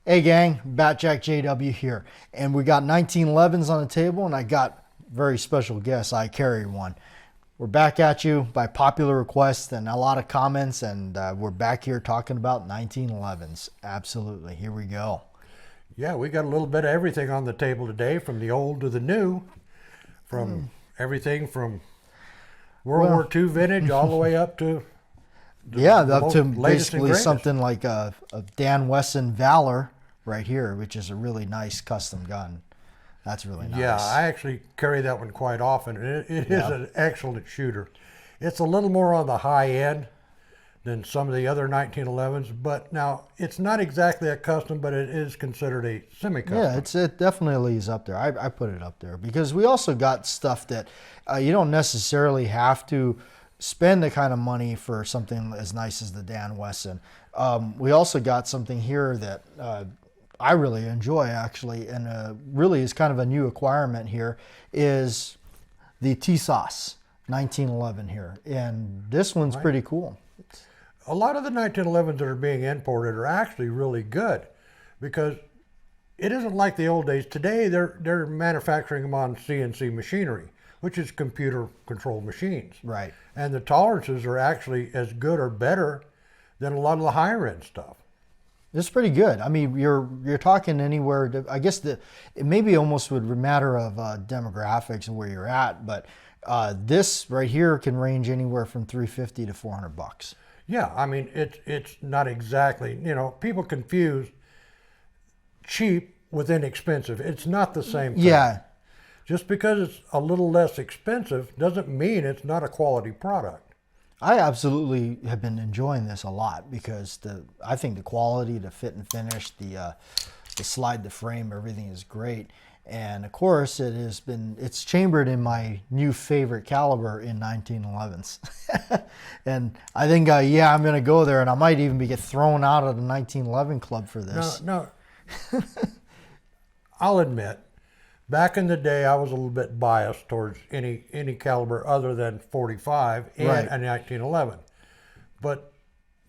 Hey gang, BATJAC J.W here, and we got 1911's on the table, and I got very special guest, ICarryOne. We're back at you by popular request and a lot of comments, and we're back here talking about 1911's. Absolutely, here we go. Yeah, we got a little bit of everything on the table today, from the old to the new, from everything from World War II vintage all the way up to up to basically something like a Dan Wesson Valor right here, which is a really nice custom gun. That's really nice. Yeah, I actually carry that one quite often. It is an excellent shooter. It's a little more on the high end than some of the other 1911s, but now it's not exactly a custom, but it is considered a semi-custom. Yeah, it definitely is up there. I put it up there because we also got stuff that you don't necessarily have to spend the kind of money for something as nice as the Dan Wesson. We also got something here that I really enjoy, actually, and really is kind of a new acquirement here, is the TSOS 1911 here. And this one's pretty cool. A lot of the 1911s that are being imported are actually really good, because it isn't like the old days. Today, they're manufacturing them on CNC machinery, which is computer-controlled machines. Right. And the tolerances are actually as good or better than a lot of the higher-end stuff. It's pretty good. I mean, you're talking anywhere to, I guess it maybe almost would matter of demographics and where you're at, but this right here can range anywhere from $350 to $400. Yeah, I mean, it's not exactly, people confuse cheap with inexpensive. It's not the same thing. Yeah. Just because it's a little less expensive doesn't mean it's not a quality product. I absolutely have been enjoying this a lot because I think the quality, the fit and finish, the slide, the frame, everything is great. And of course, it's chambered in my new favorite caliber in 1911's. And I think, I'm going to go there, and I might even get thrown out of the 1911 club for this. No. I'll admit, back in the day, I was a little bit biased towards any caliber other than 45 and a 1911. But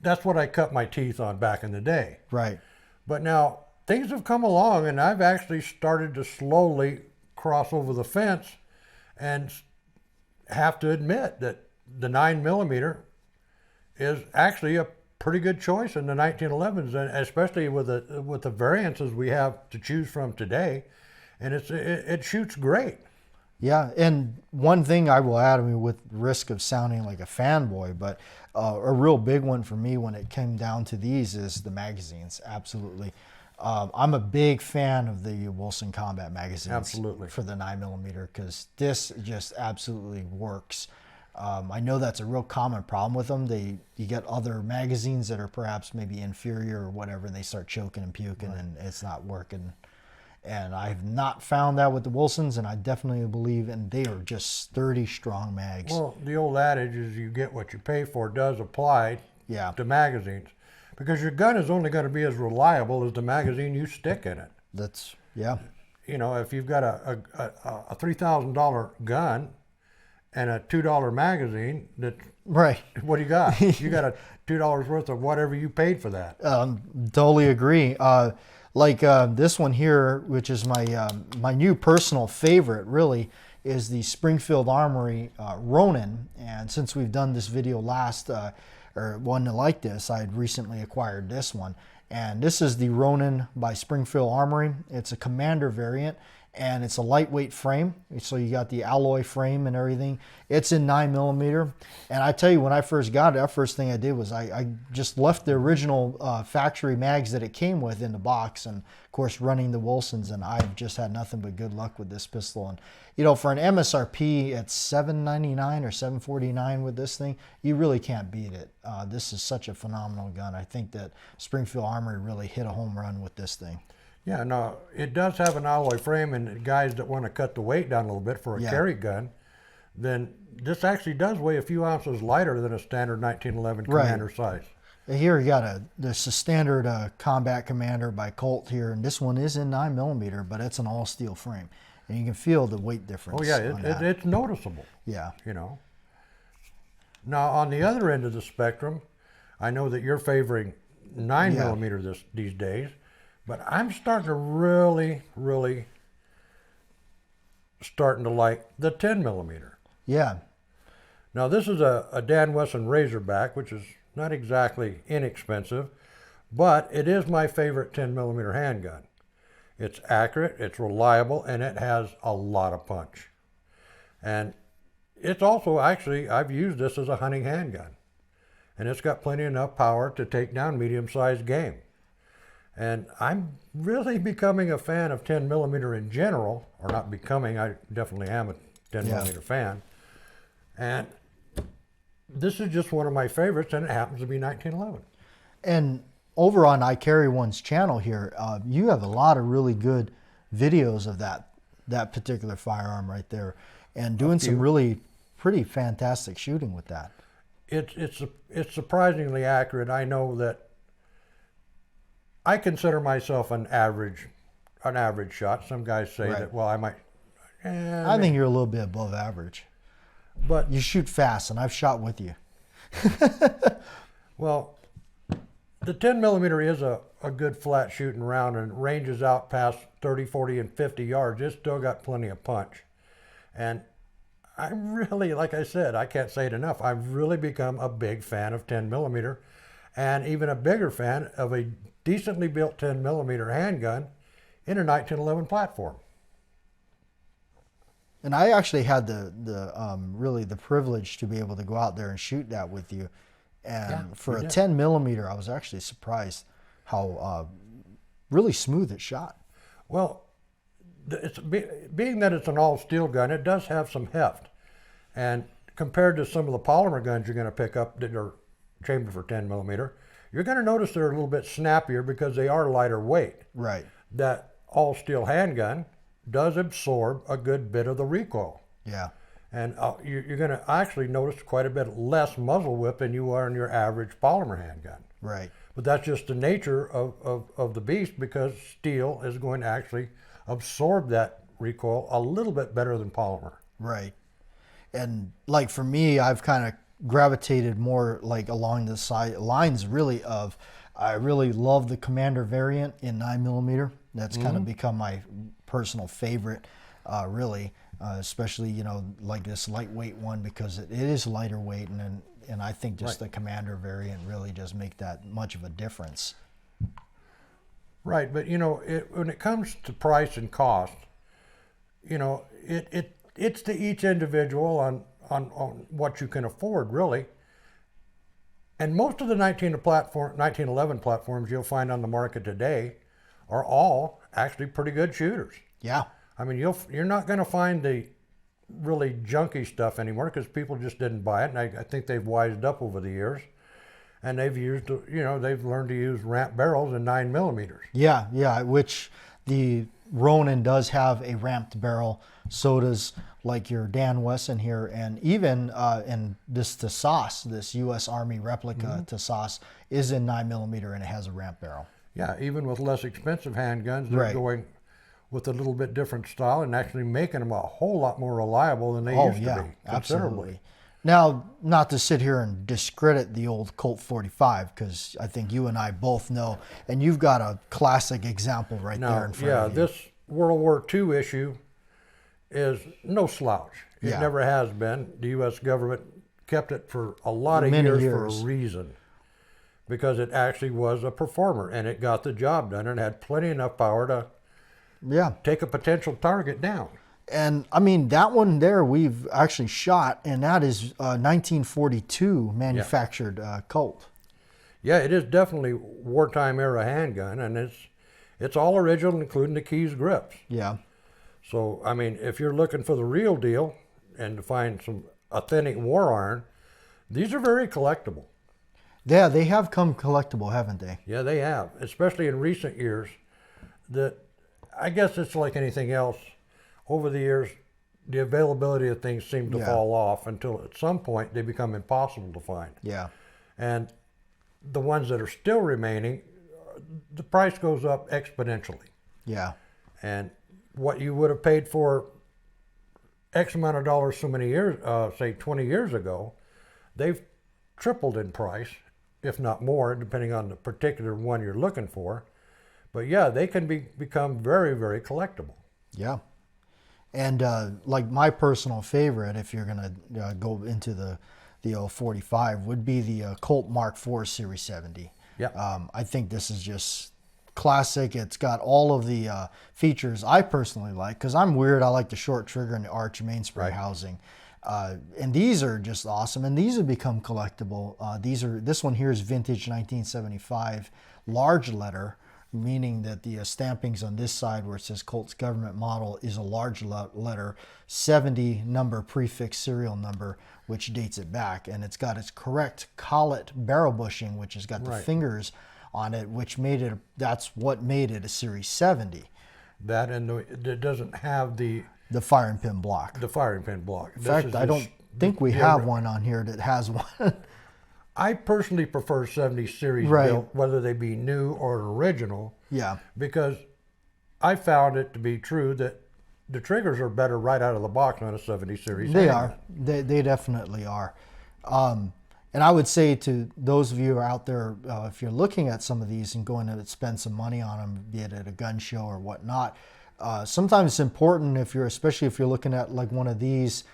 that's what I cut my teeth on back in the day. Right. But now things have come along, and I've actually started to slowly cross over the fence and have to admit that the 9mm is actually a pretty good choice in the 1911s, and especially with the variances we have to choose from today. And it shoots great. Yeah, and one thing I will add, I mean, with risk of sounding like a fanboy, but a real big one for me when it came down to these is the magazines. Absolutely. I'm a big fan of the Wilson Combat magazines. Absolutely. For the 9mm, because this just absolutely works. I know that's a real common problem with them. You get other magazines that are perhaps maybe inferior or whatever, and they start choking and puking, and it's not working. And I've not found that with the Wilsons, and I definitely believe, and they are just sturdy, strong mags. Well, the old adage is you get what you pay for does apply to magazines, because your gun is only going to be as reliable as the magazine you stick in it. That's, if you've got a $3,000 gun and a $2 magazine, what do you got? You got a $2 worth of whatever you paid for that. Totally agree. Like this one here, which is my new personal favorite, really, is the Springfield Armory Ronin. And since we've done this video last, or one like this, I had recently acquired this one. And this is the Ronin by Springfield Armory. It's a Commander variant, and it's a lightweight frame. So you got the alloy frame and everything. It's in 9mm. And I tell you, when I first got it, that first thing I did was I just left the original factory mags that it came with in the box, and of course running the Wilsons, and I've just had nothing but good luck with this pistol. And for an MSRP at $799 or $749 with this thing, you really can't beat it. This is such a phenomenal gun. I think that Springfield Armory really hit a home run with this thing. Yeah, no, it does have an alloy frame, and guys that want to cut the weight down a little bit for a carry gun, then this actually does weigh a few ounces lighter than a standard 1911 Commander size. Here you got this is a standard Combat Commander by Colt here, and this one is in 9mm, but it's an all steel frame, and you can feel the weight difference. Oh yeah, it's noticeable. Yeah. Now on the other end of the spectrum, I know that you're favoring 9mm these days. But I'm starting to really starting to like the 10 millimeter. Yeah. Now this is a Dan Wesson Razorback, which is not exactly inexpensive, but it is my favorite 10 millimeter handgun. It's accurate, it's reliable, and it has a lot of punch. And it's also actually, I've used this as a hunting handgun. And it's got plenty enough power to take down medium-sized game. And I'm really becoming a fan of 10 millimeter in general, or not becoming, I definitely am a 10 millimeter fan. And this is just one of my favorites, and it happens to be 1911. And over on ICarryOne's channel here, you have a lot of really good videos of that particular firearm right there, and doing some really pretty fantastic shooting with that. It's surprisingly accurate. I know that I consider myself an average shot. Some guys say that, well, I might. I think you're a little bit above average. But you shoot fast, and I've shot with you. Well, the 10 millimeter is a good flat shooting round and ranges out past 30, 40, and 50 yards. It's still got plenty of punch. And I really, like I said, I can't say it enough, I've really become a big fan of 10 millimeter, and even a bigger fan of a decently built 10 millimeter handgun in a 1911 platform. And I actually had really the privilege to be able to go out there and shoot that with you. And for a 10 millimeter, I was actually surprised how really smooth it shot. Well, being that it's an all steel gun, it does have some heft. And compared to some of the polymer guns you're going to pick up that are chambered for 10 millimeter, you're going to notice they're a little bit snappier because they are lighter weight. Right. That all steel handgun does absorb a good bit of the recoil. Yeah. And you're going to actually notice quite a bit less muzzle whip than you are in your average polymer handgun. Right. But that's just the nature of the beast, because steel is going to actually absorb that recoil a little bit better than polymer. Right. And like for me, I've kind of gravitated more like along the side lines really of, I really love the Commander variant in 9 millimeter. That's kind of become my personal favorite, really, especially, you know, like this lightweight one, because it is lighter weight, and I think just the Commander variant really does make that much of a difference. Right, but you know, when it comes to price and cost, you know, it's to each individual on what you can afford, really. And most of the 1911 platforms you'll find on the market today are all actually pretty good shooters. Yeah. I mean, you're not going to find the really junky stuff anymore, because people just didn't buy it, and I think they've wised up over the years, and they've learned to use ramp barrels in 9 millimeters. Yeah, yeah, which the Ronin does have a ramped barrel. So does like your Dan Wesson here, and even in this Tasas, this U.S. Army replica Tasas is in 9 millimeter, and it has a ramp barrel. Yeah, even with less expensive handguns, they're going with a little bit different style and actually making them a whole lot more reliable than they used to be. Absolutely. Now, not to sit here and discredit the old Colt 45, because I think you and I both know, and you've got a classic example there in front of you. Yeah, this World War II issue is no slouch. It never has been. The U.S. government kept it for a lot of years for a reason, because it actually was a performer, and it got the job done, and had plenty enough power to take a potential target down. And I mean, that one there we've actually shot, and that is 1942 manufactured Colt. Yeah, it is definitely wartime era handgun, and it's all original, including the keys grips. Yeah. So, I mean, if you're looking for the real deal and to find some authentic war iron, these are very collectible. Yeah, they have come collectible, haven't they? Yeah, they have, especially in recent years. That, I guess it's like anything else. Over the years, the availability of things seem to fall off until at some point they become impossible to find. Yeah. And the ones that are still remaining, the price goes up exponentially. Yeah. And what you would have paid for X amount of dollars so many years, say 20 years ago, they've tripled in price, if not more, depending on the particular one you're looking for. But yeah, they can become very, very collectible. Yeah. And like my personal favorite, if you're going to go into the 045, would be the Colt Mark IV Series 70. Yeah. I think this is just classic. It's got all of the features I personally like, because I'm weird. I like the short trigger and the arch mainspring Right. housing. And these are just awesome, and these have become collectible. This one here is vintage 1975, large letter, meaning that the stampings on this side where it says Colt's government model is a large letter, 70 number prefix serial number, which dates it back, and it's got its correct collet barrel bushing, which has got the Right. fingers on it, which made it. That's what made it a Series 70. That, and it doesn't have the Firing pin block. firing pin block. In fact, I don't think we have one on here that has one. I personally prefer 70 series Right. built, whether they be new or an original, Yeah. because I found it to be true that the triggers are better right out of the box on a 70 series. They handgun. are. They definitely are. And I would say to those of you who are out there, if you're looking at some of these and going to spend some money on them, be it at a gun show or whatnot, sometimes it's important, especially if you're looking at like one of these,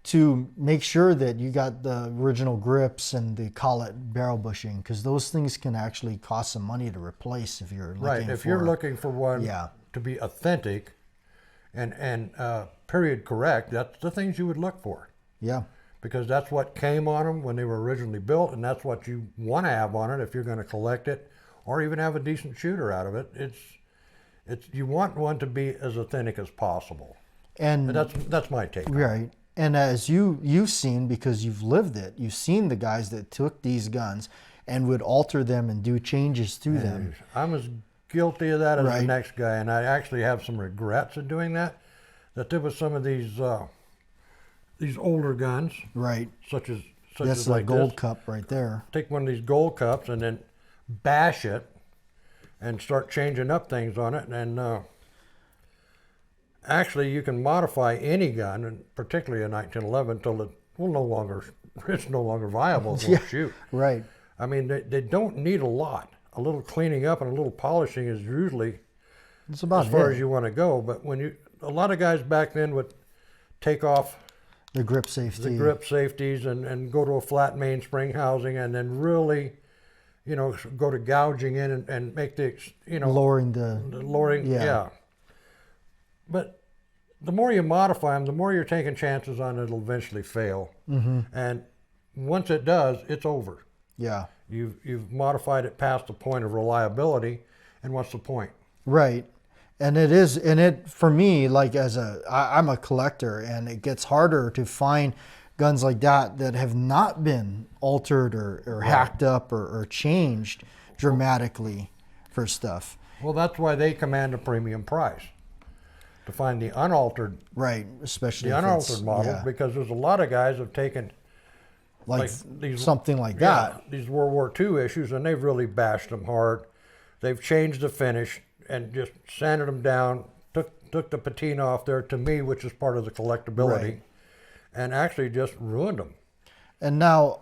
to make sure that you got the original grips and the collet barrel bushing, because those things can actually cost some money to replace if you're looking Right. If you're looking for one to be authentic and period correct, that's the things you would look for. Yeah. Because that's what came on them when they were originally built, and that's what you want to have on it if you're going to collect it or even have a decent shooter out of it. It's you want one to be as authentic as possible. And that's my take. Right. And as you've seen, because you've lived it, you've seen the guys that took these guns and would alter them and do changes to them. I'm as guilty of that as the Right. next guy, and I actually have some regrets of doing that. That there was some of these older guns, Right. such as That's the like gold this. cup right there. Take one of these gold cups and then bash it and start changing up things on it. And actually, you can modify any gun, and particularly a 1911, until it's no longer viable to shoot. Right. I mean, they don't need a lot. A little cleaning up and a little polishing is usually It's about as far it. as you want to go. But a lot of guys back then would take off The grip safety. the grip safeties and go to a flat mainspring housing, and then really, go to gouging in and make the, Lowering the. lowering. Yeah. But the more you modify them, the more you're taking chances on it'll eventually fail. Mm-hmm. And once it does, it's over. Yeah. You've modified it past the point of reliability, and what's the point? Right. And it is, for me, like I'm a collector, and it gets harder to find guns like that have not been altered or hacked up or changed dramatically for stuff. Well, that's why they command a premium price. To find the unaltered, Right. Especially the if it's- unaltered models, yeah, because there's a lot of guys have taken like these, something like that. these World War II issues, and they've really bashed them hard. They've changed the finish and just sanded them down, took the patina off there, to me, which is part of the collectability, Right. and actually just ruined them. And now,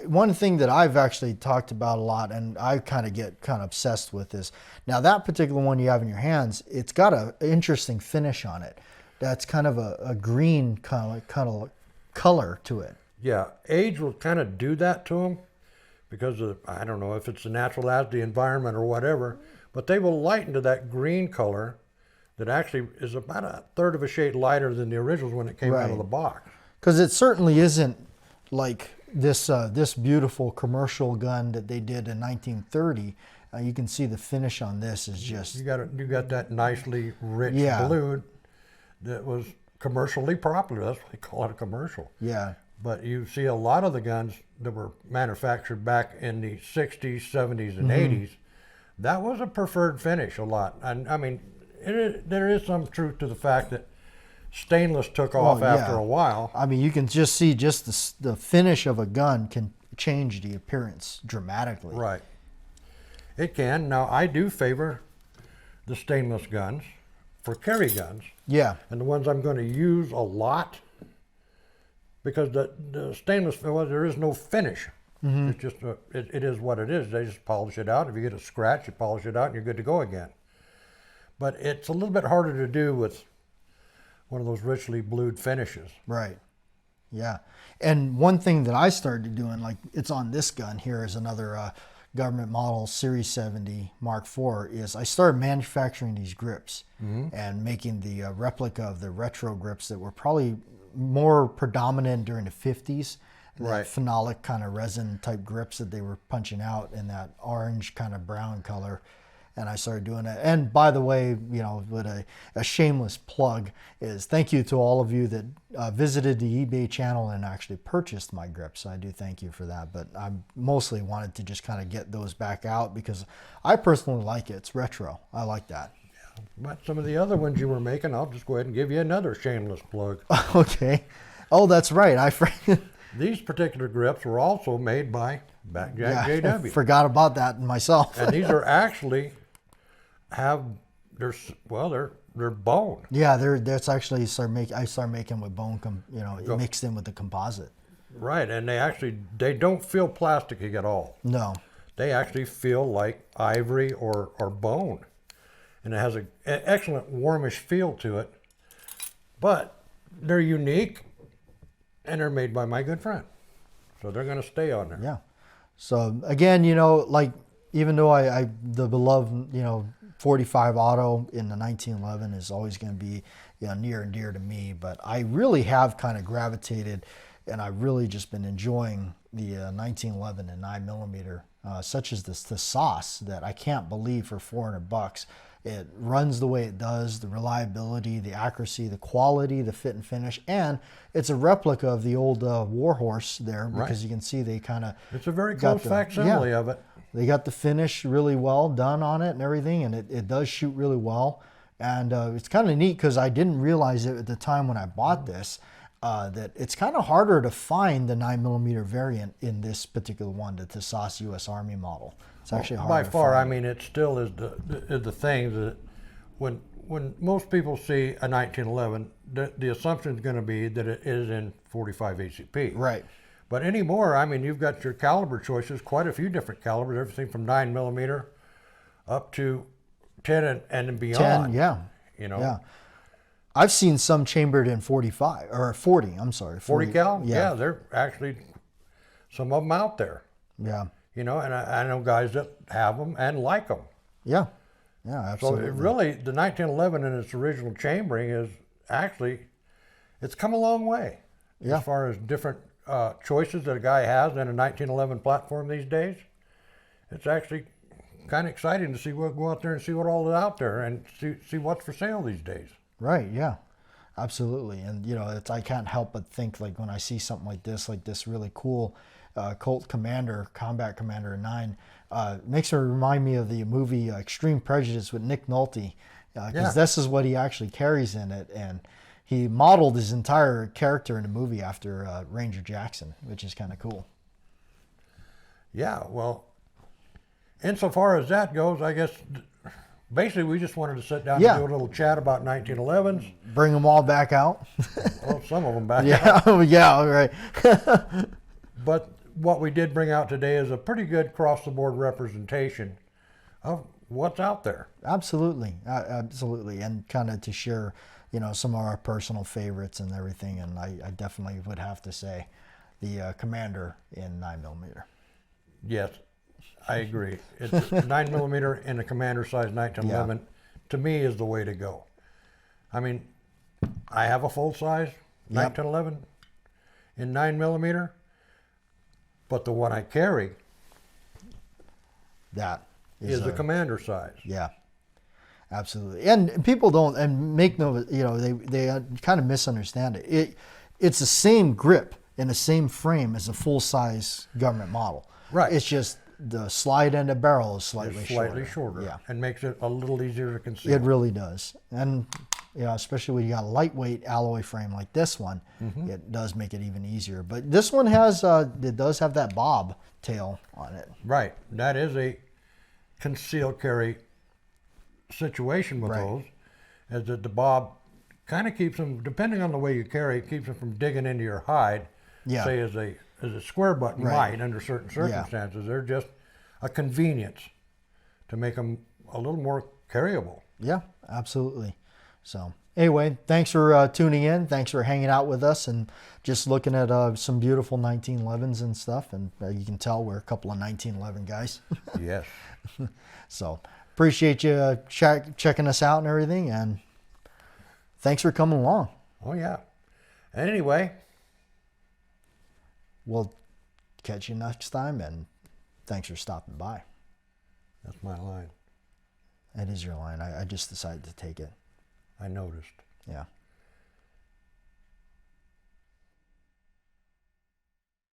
one thing that I've actually talked about a lot, and I get obsessed with, is now that particular one you have in your hands, it's got an interesting finish on it. That's kind of a green kind of color to it. Yeah, age will kind of do that to them because of, I don't know if it's the natural as the environment or whatever, but they will lighten to that green color that actually is about a third of a shade lighter than the originals when it came out Right. of the box. Because it certainly isn't like this beautiful commercial gun that they did in 1930. You can see the finish on this is just... You got that nicely rich Yeah. blue that was commercially popular. That's why they call it a commercial. Yeah. But you see a lot of the guns that were manufactured back in the 60s, 70s, and Mm-hmm. 80s, that was a preferred finish a lot. And I mean, there is some truth to the fact that stainless took off after yeah. a while. I mean, you can just see the finish of a gun can change the appearance dramatically. Right. It can. Now, I do favor the stainless guns for carry guns. Yeah. And the ones I'm going to use a lot, because the stainless, well, there is no finish. Mm-hmm. It's just it is what it is. They just polish it out. If you get a scratch, you polish it out, and you're good to go again. but it's a little bit harder to do with one of those richly blued finishes. Right. Yeah. And one thing that I started doing, like it's on this gun here, is another government model Series 70 Mark IV, is I started manufacturing these grips and making the replica of the retro grips that were probably more predominant during the 50s. Right. Phenolic kind of resin type grips that they were punching out in that orange kind of brown color. And I started doing it. And by the way, you know, with a shameless plug is thank you to all of you that visited the eBay channel and actually purchased my grips. I do thank you for that. But I mostly wanted to just kind of get those back out because I personally like it. It's retro. I like that. Yeah. But some of the other ones you were making, I'll just go ahead and give you another shameless plug. Okay. Oh, that's right. These particular grips were also made by BATJAC J.W. I forgot about that myself. And these are actually they're bone. Yeah, that's actually I started making with bone, mixed in with the composite. Right, and they don't feel plasticky at all. No. They actually feel like ivory or bone. And it has an excellent warmish feel to it. But they're unique and they're made by my good friend. So they're going to stay on there. Yeah. So again, like even though I the beloved, 45 auto in the 1911 is always going to be near and dear to me, but I really have kind of gravitated and I've really just been enjoying the 1911 and 9mm, such as the sauce that I can't believe for $400. It runs the way it does, the reliability, the accuracy, the quality, the fit and finish, and it's a replica of the old Warhorse there because you can see they kind of... It's a very close facsimile of it. They got the finish really well done on it and everything, and it does shoot really well. And it's kind of neat because I didn't realize it at the time when I bought this, that it's kind of harder to find the 9mm variant in this particular one, the Tasas U.S. Army model. It's actually hard by to far. find. I mean, it still is the thing that when most people see a 1911, the assumption is going to be that it is in 45 ACP. Right. But anymore, I mean, you've got your caliber choices, quite a few different calibers, everything from 9mm up to 10 and beyond. 10, yeah. Yeah. I've seen some chambered in 45 or 40. I'm sorry, 40 cal. Yeah, they're actually some of them out there. Yeah. And I know guys that have them and like them. Yeah. Yeah, absolutely. So really, the 1911 in its original chambering is actually, it's come a long way as far as different choices that a guy has in a 1911 platform these days. It's actually kind of exciting to see go out there and see what all is out there and see what's for sale these days. Right. Yeah. Absolutely. And I can't help but think, like, when I see something like this really cool Colt Commander, Combat Commander 9, makes it remind me of the movie Extreme Prejudice with Nick Nolte, because this is what he actually carries in it, and he modeled his entire character in the movie after Ranger Jackson, which is kind of cool. Yeah, well, insofar as that goes, I guess basically we just wanted to sit down and do a little chat about 1911s. Bring them all back out. Well, some of them back out. Yeah, right. But what we did bring out today is a pretty good across-the-board representation of what's out there. Absolutely, absolutely, and kind of to share, some of our personal favorites and everything. And I definitely would have to say the Commander in 9mm. Yes, I agree. It's 9mm in a Commander size 1911 to me is the way to go. I mean, I have a full-size 1911 in 9mm. But the one I carry is the Commander size. Yeah, absolutely. And people don't, and make no, they kind of misunderstand it. It's the same grip and the same frame as a full-size government model. Right. It's just the slide end of barrel is slightly shorter. Yeah. And makes it a little easier to conceal. It really does. And especially when you got a lightweight alloy frame like this one, it does make it even easier. But this one it does have that bob tail on it. Right. That is a concealed carry situation with those, is that the bob kind of keeps them, depending on the way you carry, it keeps them from digging into your hide. Yeah. Say as a square button might under certain circumstances. They're just a convenience to make them a little more carryable. Yeah, absolutely. So anyway, thanks for tuning in. Thanks for hanging out with us and just looking at some beautiful 1911s and stuff. And you can tell we're a couple of 1911 guys. Yes. So appreciate you checking us out and everything. And thanks for coming along. Oh, yeah. Anyway. We'll catch you next time. And thanks for stopping by. That's my line. That is your line. I just decided to take it. I noticed. Yeah.